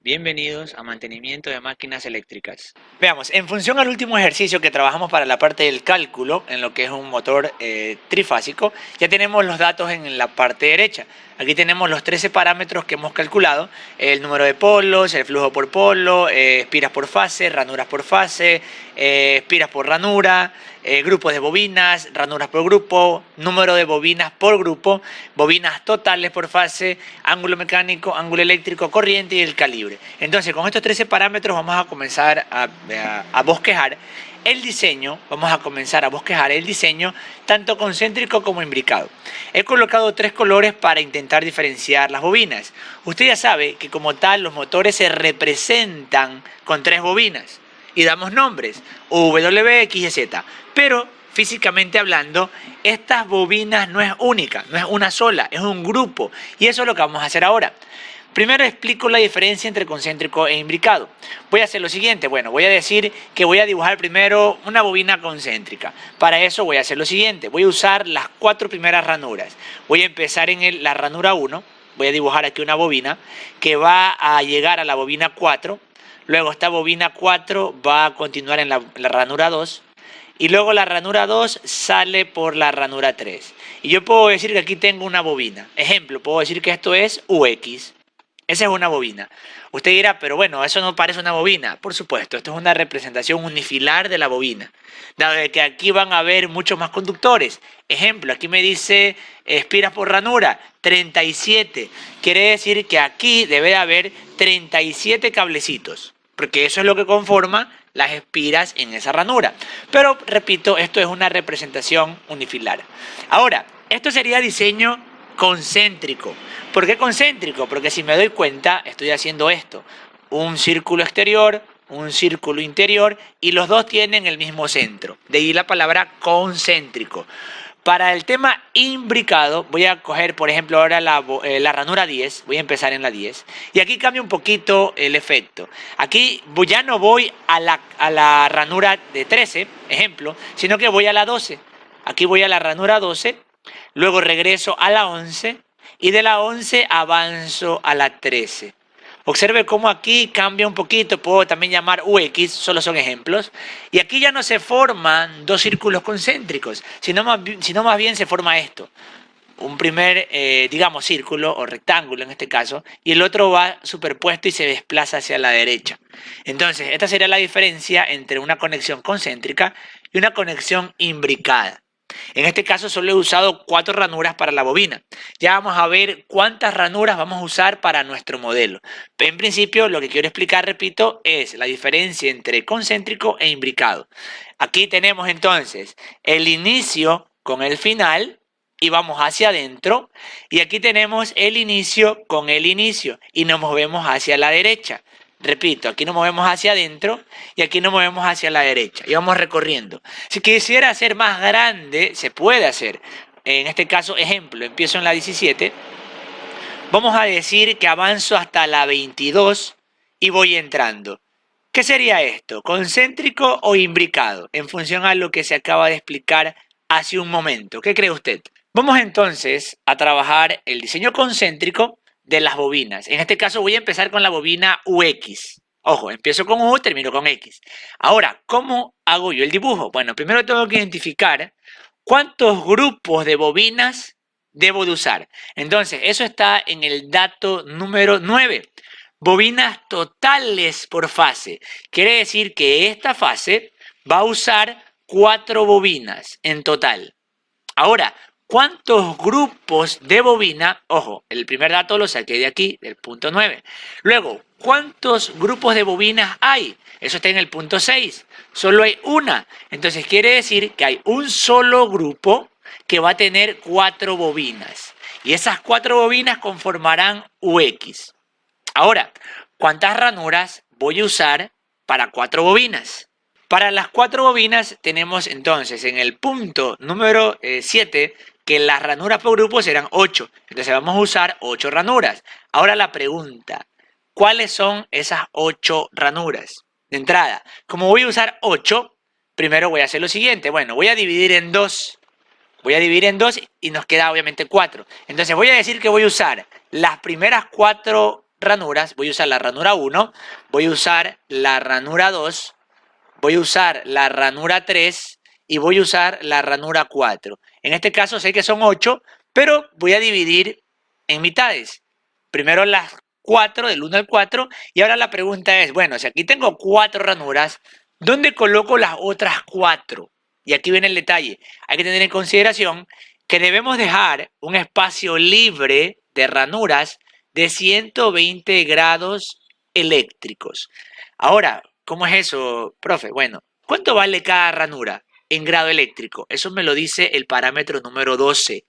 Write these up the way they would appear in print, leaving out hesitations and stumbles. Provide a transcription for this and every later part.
Bienvenidos a mantenimiento de máquinas eléctricas. Veamos, en función al último ejercicio que trabajamos para la parte del cálculo, en lo que es un motor trifásico, ya tenemos los datos en la parte derecha. Aquí tenemos los 13 parámetros que hemos calculado, el número de polos, el flujo por polo, espiras por fase, ranuras por fase, espiras por ranura, grupos de bobinas, ranuras por grupo, número de bobinas por grupo, bobinas totales por fase, ángulo mecánico, ángulo eléctrico, corriente y el calibre. Entonces, con estos 13 parámetros vamos a comenzar a bosquejar el diseño, tanto concéntrico como imbricado. He colocado 3 colores para intentar diferenciar las bobinas. Usted ya sabe que como tal los motores se representan con 3 bobinas y damos nombres, W, X y Z, pero físicamente hablando, estas bobinas no es única, no es una sola, es un grupo, y eso es lo que vamos a hacer ahora. Primero explico la diferencia entre concéntrico e imbricado. Voy a hacer lo siguiente, voy a decir que voy a dibujar primero una bobina concéntrica. Para eso voy a hacer lo siguiente, voy a usar las 4 primeras ranuras. Voy a empezar en la ranura 1, voy a dibujar aquí una bobina que va a llegar a la bobina 4. Luego esta bobina 4 va a continuar en la ranura 2. Y luego la ranura 2 sale por la ranura 3. Y yo puedo decir que aquí tengo una bobina. Ejemplo, puedo decir que esto es UX. Esa es una bobina. Usted dirá, pero bueno, eso no parece una bobina. Por supuesto, esto es una representación unifilar de la bobina. Dado que aquí van a haber muchos más conductores. Ejemplo, aquí me dice espiras por ranura, 37. Quiere decir que aquí debe haber 37 cablecitos. Porque eso es lo que conforma las espiras en esa ranura. Pero, repito, esto es una representación unifilar. Ahora, esto sería diseño concéntrico. ¿Por qué concéntrico? Porque si me doy cuenta, estoy haciendo esto. Un círculo exterior, un círculo interior, y los dos tienen el mismo centro. De ahí la palabra concéntrico. Para el tema imbricado, voy a coger, por ejemplo, ahora la ranura 10. Voy a empezar en la 10. Y aquí cambia un poquito el efecto. Aquí ya no voy a la ranura de 13, ejemplo, sino que voy a la 12. Aquí voy a la ranura 12, luego regreso a la 11 y de la 11 avanzo a la 13. Observe cómo aquí cambia un poquito, puedo también llamar UX, solo son ejemplos. Y aquí ya no se forman dos círculos concéntricos, sino más bien se forma esto. Un primer, digamos, círculo o rectángulo en este caso, y el otro va superpuesto y se desplaza hacia la derecha. Entonces, esta sería la diferencia entre una conexión concéntrica y una conexión imbricada. En este caso solo he usado 4 ranuras para la bobina. Ya vamos a ver cuántas ranuras vamos a usar para nuestro modelo. En principio lo que quiero explicar, repito, es la diferencia entre concéntrico e imbricado. Aquí tenemos entonces el inicio con el final y vamos hacia adentro. Y aquí tenemos el inicio con el inicio y nos movemos hacia la derecha. Repito, aquí nos movemos hacia adentro y aquí nos movemos hacia la derecha y vamos recorriendo. Si quisiera hacer más grande, se puede hacer. En este caso, ejemplo, empiezo en la 17. Vamos a decir que avanzo hasta la 22 y voy entrando. ¿Qué sería esto? ¿Concéntrico o imbricado? En función a lo que se acaba de explicar hace un momento. ¿Qué cree usted? Vamos entonces a trabajar el diseño concéntrico de las bobinas. En este caso voy a empezar con la bobina UX. Ojo, empiezo con U, termino con X. Ahora, ¿cómo hago yo el dibujo? Bueno, primero tengo que identificar cuántos grupos de bobinas debo de usar. Entonces, eso está en el dato número 9. Bobinas totales por fase. Quiere decir que esta fase va a usar 4 bobinas en total. Ahora, ¿cuántos grupos de bobina? Ojo, el primer dato lo saqué de aquí, del punto 9. Luego, ¿cuántos grupos de bobinas hay? Eso está en el punto 6. Solo hay una. Entonces quiere decir que hay un solo grupo que va a tener 4 bobinas. Y esas 4 bobinas conformarán UX. Ahora, ¿cuántas ranuras voy a usar para 4 bobinas? Para las 4 bobinas tenemos entonces en el punto número 7 que las ranuras por grupo serán 8. Entonces vamos a usar 8 ranuras. Ahora la pregunta, ¿cuáles son esas 8 ranuras? De entrada, como voy a usar 8, primero voy a hacer lo siguiente. Bueno, voy a dividir en 2. Voy a dividir en 2 y nos queda obviamente 4. Entonces voy a decir que voy a usar las primeras 4 ranuras, voy a usar la ranura 1, voy a usar la ranura 2, voy a usar la ranura 3 y voy a usar la ranura 4. En este caso sé que son 8, pero voy a dividir en mitades. Primero las 4, del 1 al 4, y ahora la pregunta es, bueno, si aquí tengo 4 ranuras, ¿dónde coloco las otras 4? Y aquí viene el detalle. Hay que tener en consideración que debemos dejar un espacio libre de ranuras de 120 grados eléctricos. Ahora, ¿cómo es eso, profe? Bueno, ¿cuánto vale cada ranura en grado eléctrico? Eso me lo dice el parámetro número 12.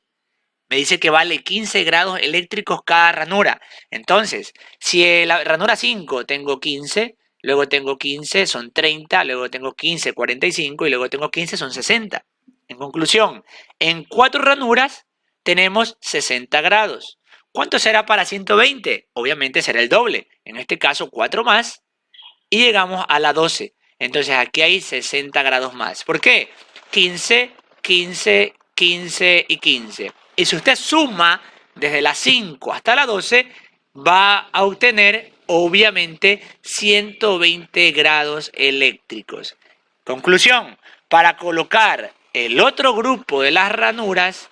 Me dice que vale 15 grados eléctricos cada ranura. Entonces, si en la ranura 5 tengo 15, luego tengo 15, son 30, luego tengo 15, 45 y luego tengo 15, son 60. En conclusión, en 4 ranuras tenemos 60 grados. ¿Cuánto será para 120? Obviamente será el doble. En este caso, 4 más y llegamos a la 12. Entonces aquí hay 60 grados más. ¿Por qué? 15, 15, 15 y 15. Y si usted suma desde la 5 hasta la 12, va a obtener obviamente 120 grados eléctricos. Conclusión, para colocar el otro grupo de las ranuras,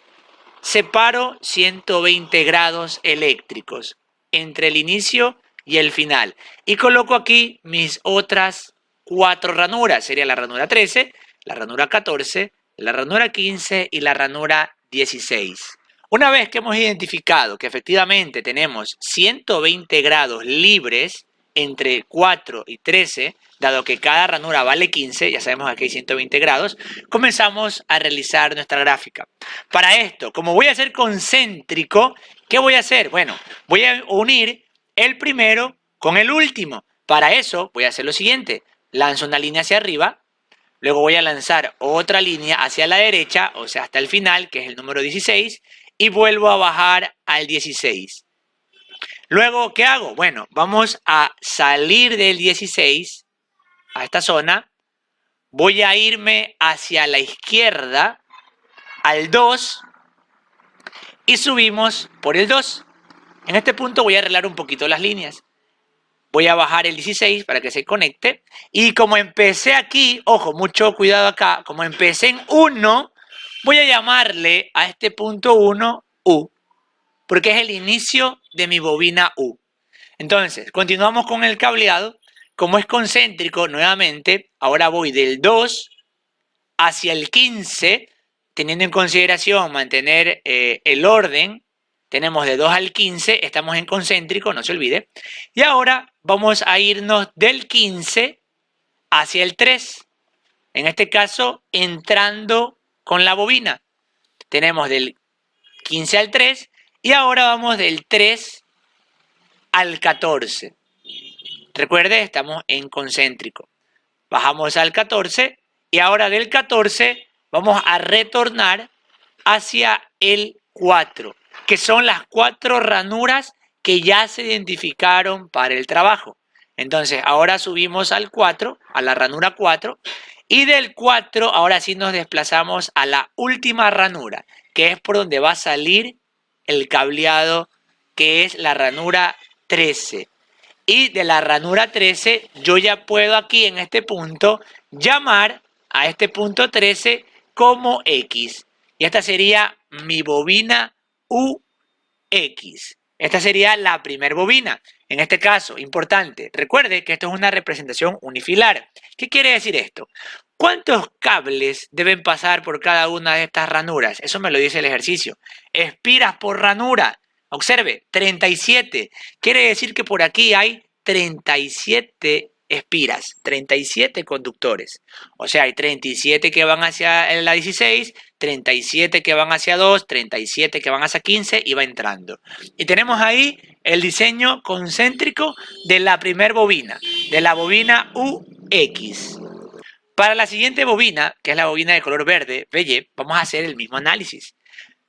separo 120 grados eléctricos entre el inicio y el final. Y coloco aquí mis otras 4 ranuras. Sería la ranura 13, la ranura 14, la ranura 15 y la ranura 16. Una vez que hemos identificado que efectivamente tenemos 120 grados libres entre 4 y 13, dado que cada ranura vale 15, ya sabemos que aquí hay 120 grados, comenzamos a realizar nuestra gráfica. Para esto, como voy a ser concéntrico, ¿qué voy a hacer? Bueno, voy a unir el primero con el último. Para eso voy a hacer lo siguiente. Lanzo una línea hacia arriba, luego voy a lanzar otra línea hacia la derecha, o sea, hasta el final, que es el número 16, y vuelvo a bajar al 16. Luego, ¿qué hago? Bueno, vamos a salir del 16 a esta zona. Voy a irme hacia la izquierda al 2 y subimos por el 2. En este punto voy a arreglar un poquito las líneas. Voy a bajar el 16 para que se conecte. Y como empecé aquí, ojo, mucho cuidado acá, como empecé en 1, voy a llamarle a este punto 1 U, porque es el inicio de mi bobina U. Entonces, continuamos con el cableado. Como es concéntrico, nuevamente, ahora voy del 2 hacia el 15, teniendo en consideración mantener el orden. Tenemos de 2 al 15, estamos en concéntrico, no se olvide. Y ahora vamos a irnos del 15 hacia el 3. En este caso, entrando con la bobina. Tenemos del 15 al 3 y ahora vamos del 3 al 14. Recuerde, estamos en concéntrico. Bajamos al 14 y ahora del 14 vamos a retornar hacia el 4, que son las 4 ranuras que ya se identificaron para el trabajo. Entonces, ahora subimos al 4, a la ranura 4, y del 4 ahora sí nos desplazamos a la última ranura, que es por donde va a salir el cableado, que es la ranura 13. Y de la ranura 13 yo ya puedo aquí en este punto llamar a este punto 13 como X. Y esta sería mi bobina UX. Esta sería la primer bobina. En este caso, importante, recuerde que esto es una representación unifilar. ¿Qué quiere decir esto? ¿Cuántos cables deben pasar por cada una de estas ranuras? Eso me lo dice el ejercicio. Espiras por ranura. Observe, 37. Quiere decir que por aquí hay 37 espiras, 37 conductores. O sea, hay 37 que van hacia la 16, 37 que van hacia 2, 37 que van hacia 15 y va entrando. Y tenemos ahí el diseño concéntrico de la primer bobina, de la bobina UX. Para la siguiente bobina, que es la bobina de color verde, BY, vamos a hacer el mismo análisis.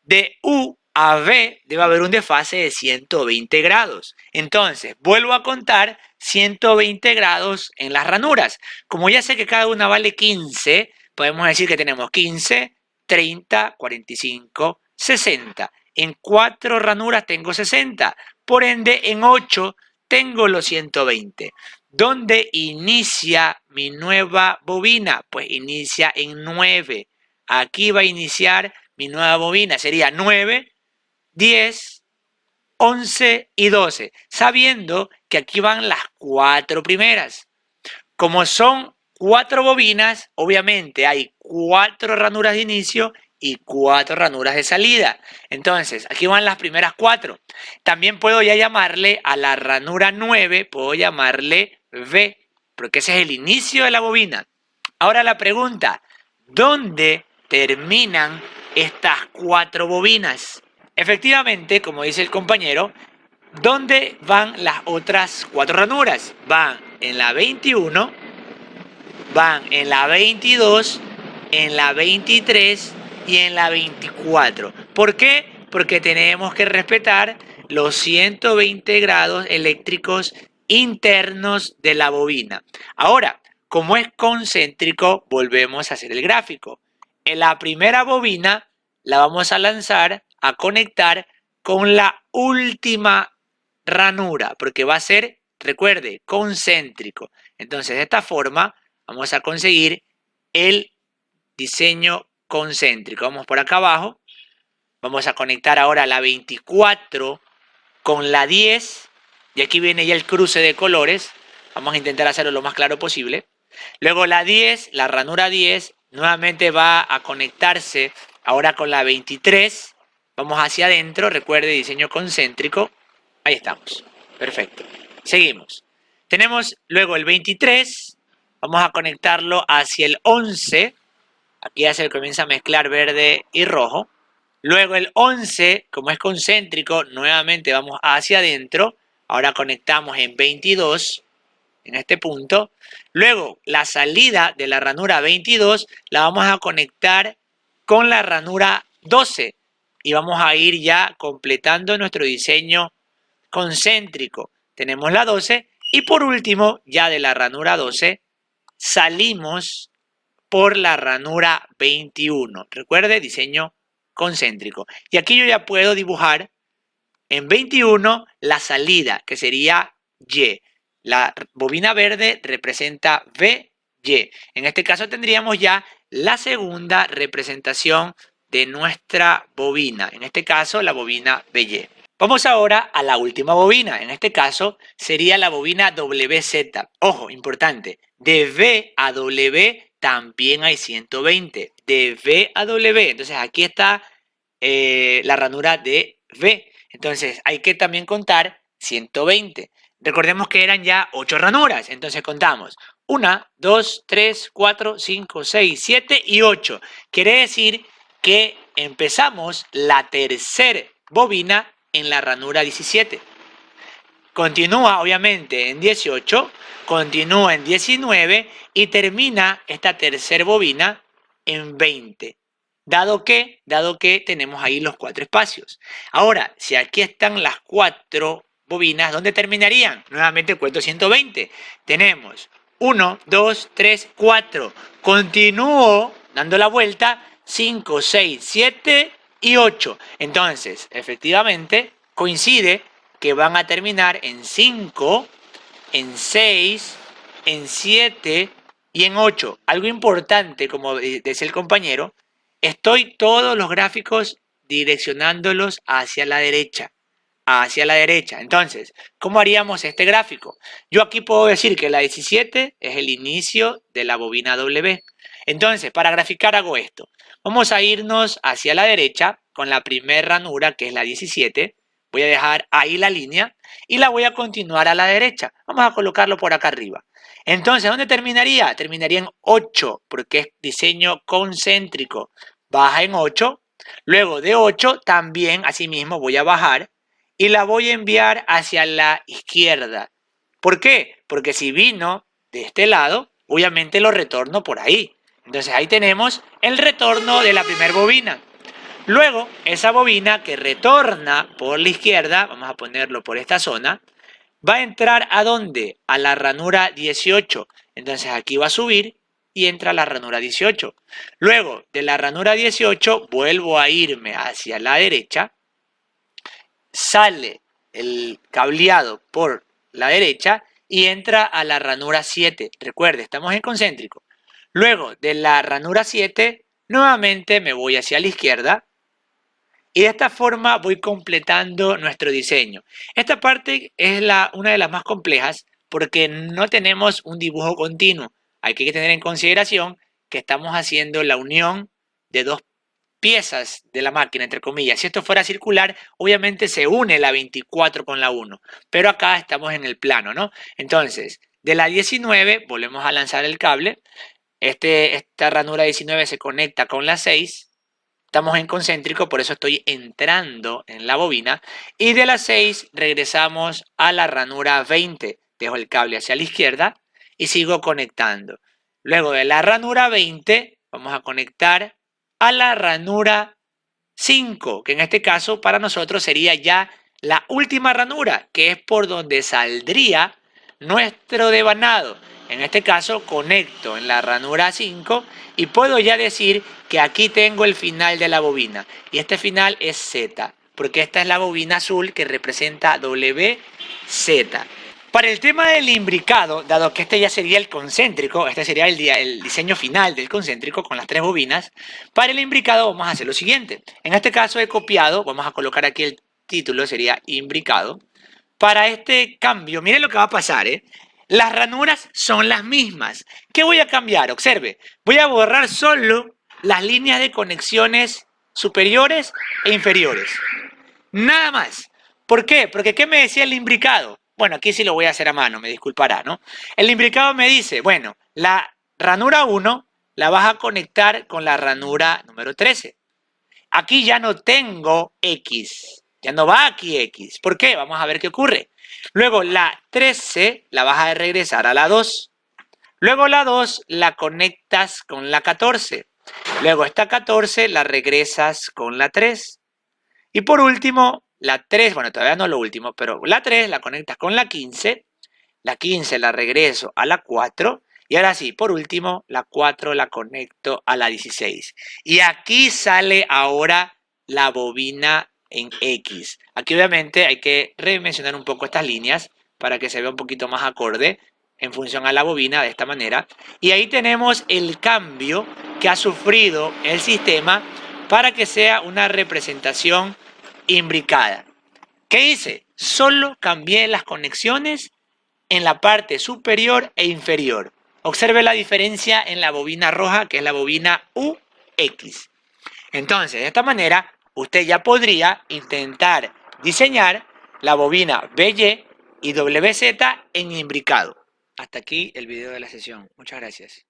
De U a B debe haber un desfase de 120 grados. Entonces, vuelvo a contar 120 grados en las ranuras. Como ya sé que cada una vale 15, podemos decir que tenemos 15, 30, 45, 60. En 4 ranuras tengo 60. Por ende, en 8 tengo los 120. ¿Dónde inicia mi nueva bobina? Pues inicia en 9. Aquí va a iniciar mi nueva bobina. Sería 9, 10, 11 y 12. Sabiendo que aquí van las 4 primeras. Como son 4 bobinas, obviamente hay 4 ranuras de inicio y 4 ranuras de salida. Entonces, aquí van las primeras 4. También puedo ya llamarle a la ranura 9, puedo llamarle V, porque ese es el inicio de la bobina. Ahora la pregunta, ¿dónde terminan estas 4 bobinas? Efectivamente, como dice el compañero, ¿dónde van las otras 4 ranuras? Van en la 21, van en la 22, en la 23 y en la 24. ¿Por qué? Porque tenemos que respetar los 120 grados eléctricos internos de la bobina. Ahora, como es concéntrico, volvemos a hacer el gráfico. En la primera bobina la vamos a lanzar, a conectar con la última ranura, porque va a ser, recuerde, concéntrico. Entonces, de esta forma, vamos a conseguir el diseño concéntrico. Vamos por acá abajo. Vamos a conectar ahora la 24 con la 10. Y aquí viene ya el cruce de colores. Vamos a intentar hacerlo lo más claro posible. Luego la 10, la ranura 10, nuevamente va a conectarse ahora con la 23. Vamos hacia adentro. Recuerde, diseño concéntrico. Ahí estamos. Perfecto. Seguimos. Tenemos luego el 23. Vamos a conectarlo hacia el 11. Aquí ya se comienza a mezclar verde y rojo. Luego el 11, como es concéntrico, nuevamente vamos hacia adentro. Ahora conectamos en 22, en este punto. Luego la salida de la ranura 22 la vamos a conectar con la ranura 12. Y vamos a ir ya completando nuestro diseño concéntrico. Tenemos la 12 y por último, ya de la ranura 12, salimos por la ranura 21. Recuerde, diseño concéntrico. Y aquí yo ya puedo dibujar en 21 la salida, que sería Y. La bobina verde representa VY. En este caso tendríamos ya la segunda representación de nuestra bobina. En este caso, la bobina VY. Vamos ahora a la última bobina. En este caso, sería la bobina WZ. Ojo, importante. De V a W también hay 120. De V a W. Entonces, aquí está la ranura de V. Entonces, hay que también contar 120. Recordemos que eran ya 8 ranuras. Entonces, contamos 1, 2, 3, 4, 5, 6, 7 y 8. Quiere decir que empezamos la tercera bobina en la ranura 17. Continúa obviamente en 18, continúa en 19 y termina esta tercera bobina en 20. Dado que tenemos ahí los 4 espacios. Ahora, si aquí están las 4 bobinas, ¿dónde terminarían? Nuevamente cuento 120. Tenemos 1, 2, 3, 4. Continúo dando la vuelta 5, 6, 7 y 8. Entonces, efectivamente, coincide que van a terminar en 5, en 6, en 7 y en 8. Algo importante, como decía el compañero, estoy todos los gráficos direccionándolos hacia la derecha. Hacia la derecha. Entonces, ¿cómo haríamos este gráfico? Yo aquí puedo decir que la 17 es el inicio de la bobina W. Entonces, para graficar hago esto. Vamos a irnos hacia la derecha con la primera ranura, que es la 17. Voy a dejar ahí la línea y la voy a continuar a la derecha. Vamos a colocarlo por acá arriba. Entonces, ¿dónde terminaría? Terminaría en 8, porque es diseño concéntrico. Baja en 8. Luego de 8 también, asimismo, voy a bajar y la voy a enviar hacia la izquierda. ¿Por qué? Porque si vino de este lado, obviamente lo retorno por ahí. Entonces ahí tenemos el retorno de la primera bobina. Luego, esa bobina que retorna por la izquierda, vamos a ponerlo por esta zona, va a entrar ¿a dónde? A la ranura 18. Entonces aquí va a subir y entra a la ranura 18. Luego, de la ranura 18, vuelvo a irme hacia la derecha. Sale el cableado por la derecha y entra a la ranura 7. Recuerde, estamos en concéntrico. Luego de la ranura 7, nuevamente me voy hacia la izquierda y de esta forma voy completando nuestro diseño. Esta parte es una de las más complejas porque no tenemos un dibujo continuo. Hay que tener en consideración que estamos haciendo la unión de dos piezas de la máquina, entre comillas. Si esto fuera circular, obviamente se une la 24 con la 1, pero acá estamos en el plano, ¿no? Entonces, de la 19 volvemos a lanzar el cable. Esta ranura 19 se conecta con la 6. Estamos en concéntrico, por eso estoy entrando en la bobina. Y de la 6 regresamos a la ranura 20. Dejo el cable hacia la izquierda y sigo conectando. Luego de la ranura 20 vamos a conectar a la ranura 5, que en este caso para nosotros sería ya la última ranura, que es por donde saldría nuestro devanado. En este caso conecto en la ranura 5 y puedo ya decir que aquí tengo el final de la bobina. Y este final es Z, porque esta es la bobina azul que representa WZ. Para el tema del imbricado, dado que este ya sería el concéntrico, este sería el diseño final del concéntrico con las 3 bobinas, para el imbricado vamos a hacer lo siguiente. En este caso he copiado, vamos a colocar aquí el título, sería imbricado. Para este cambio, miren lo que va a pasar, ¿eh? Las ranuras son las mismas. ¿Qué voy a cambiar? Observe, voy a borrar solo las líneas de conexiones superiores e inferiores. Nada más. ¿Por qué? Porque ¿qué me decía el imbricado? Bueno, aquí sí lo voy a hacer a mano, me disculpará, ¿no? El imbricado me dice, bueno, la ranura 1 la vas a conectar con la ranura número 13. Aquí ya no tengo X, ya no va aquí X. ¿Por qué? Vamos a ver qué ocurre. Luego la 13 la vas a regresar a la 2. Luego la 2 la conectas con la 14. Luego esta 14 la regresas con la 3. Y por último, la 3, bueno, todavía no lo último, pero la 3 la conectas con la 15. La 15 la regreso a la 4. Y ahora sí, por último, la 4 la conecto a la 16. Y aquí sale ahora la bobina en X. Aquí obviamente hay que redimensionar un poco estas líneas para que se vea un poquito más acorde en función a la bobina de esta manera. Y ahí tenemos el cambio que ha sufrido el sistema para que sea una representación imbricada. ¿Qué hice? Solo cambié las conexiones en la parte superior e inferior. Observe la diferencia en la bobina roja, que es la bobina UX. Entonces, de esta manera, usted ya podría intentar diseñar la bobina BY y WZ en imbricado. Hasta aquí el video de la sesión. Muchas gracias.